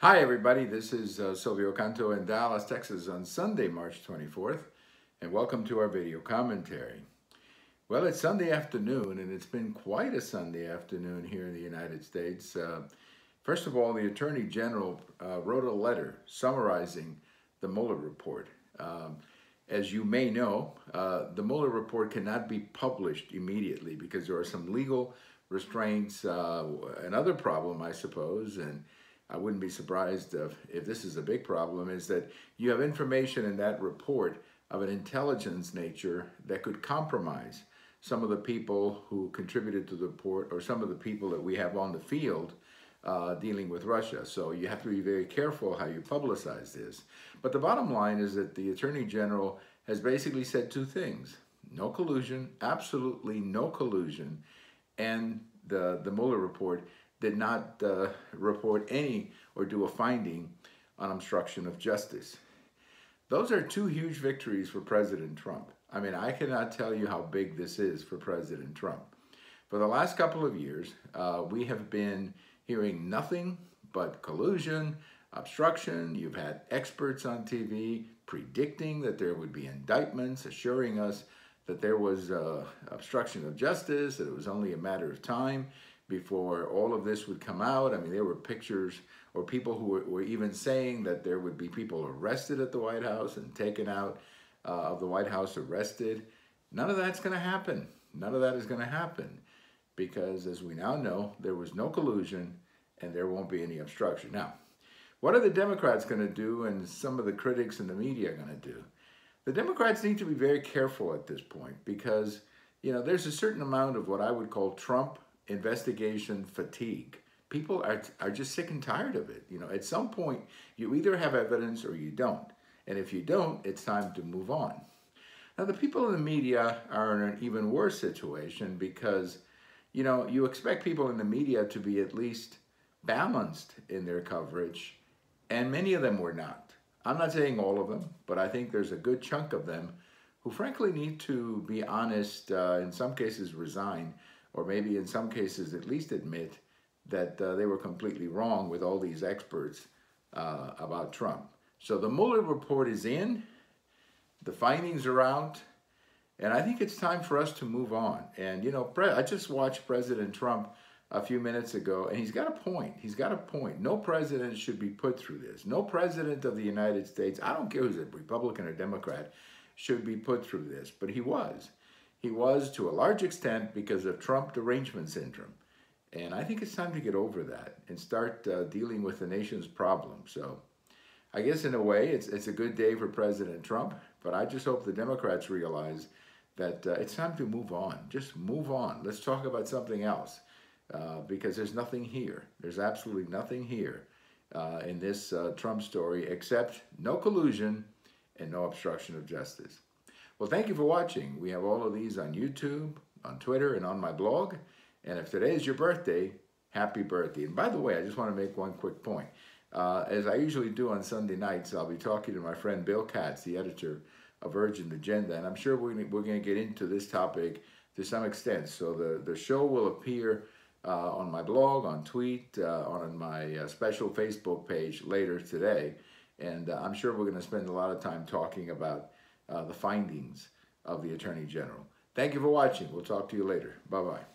Hi everybody, this is Silvio Canto in Dallas, Texas on Sunday, March 24th, and welcome to our video commentary. Well, it's Sunday afternoon, and it's been quite a Sunday afternoon here in the United States. First of all, the Attorney General wrote a letter summarizing the Mueller report. As you may know, the Mueller report cannot be published immediately because there are some legal restraints, another problem, I suppose, and I wouldn't be surprised if this is a big problem, is that you have information in that report of an intelligence nature that could compromise some of the people who contributed to the report or some of the people that we have on the field dealing with Russia. So you have to be very careful how you publicize this. But the bottom line is that the Attorney General has basically said two things: no collusion, absolutely no collusion, and the Mueller report did not report any or do a finding on obstruction of justice. Those are two huge victories for President Trump. I mean, I cannot tell you how big this is for President Trump. For the last couple of years, we have been hearing nothing but collusion, obstruction. You've had experts on TV predicting that there would be indictments, assuring us that there was obstruction of justice, that it was only a matter of time before all of this would come out. I mean, there were pictures or people who were even saying that there would be people arrested at the White House and taken out of the White House arrested. None of that's going to happen. None of that is going to happen because, as we now know, there was no collusion and there won't be any obstruction. Now, what are the Democrats going to do, and some of the critics in the media are going to do? The Democrats need to be very careful at this point because, you know, there's a certain amount of what I would call Trump investigation fatigue. People are just sick and tired of it. You know, at some point, you either have evidence or you don't. And if you don't, it's time to move on. Now, the people in the media are in an even worse situation because, you know, you expect people in the media to be at least balanced in their coverage, and many of them were not. I'm not saying all of them, but I think there's a good chunk of them who frankly need to be honest, in some cases resign, or maybe in some cases at least admit that they were completely wrong with all these experts about Trump. So the Mueller report is in, the findings are out, and I think it's time for us to move on. And, you know, I just watched President Trump a few minutes ago, and he's got a point. He's got a point. No president should be put through this. No president of the United States, I don't care who's a Republican or Democrat, should be put through this. But he was. He was to a large extent because of Trump derangement syndrome. And I think it's time to get over that and start dealing with the nation's problems. So I guess in a way it's a good day for President Trump, but I just hope the Democrats realize that it's time to move on. Just move on. Let's talk about something else because there's nothing here. There's absolutely nothing here in this Trump story except no collusion and no obstruction of justice. Well, thank you for watching. We have all of these on YouTube, on Twitter, and on my blog. And if today is your birthday, happy birthday. And by the way, I just want to make one quick point. As I usually do on Sunday nights, I'll be talking to my friend Bill Katz, the editor of Urgent Agenda, and I'm sure we're going to get into this topic to some extent. So the show will appear on my blog, on tweet, on my special Facebook page later today. And I'm sure we're going to spend a lot of time talking about the findings of the Attorney General. Thank you for watching. We'll talk to you later. Bye-bye.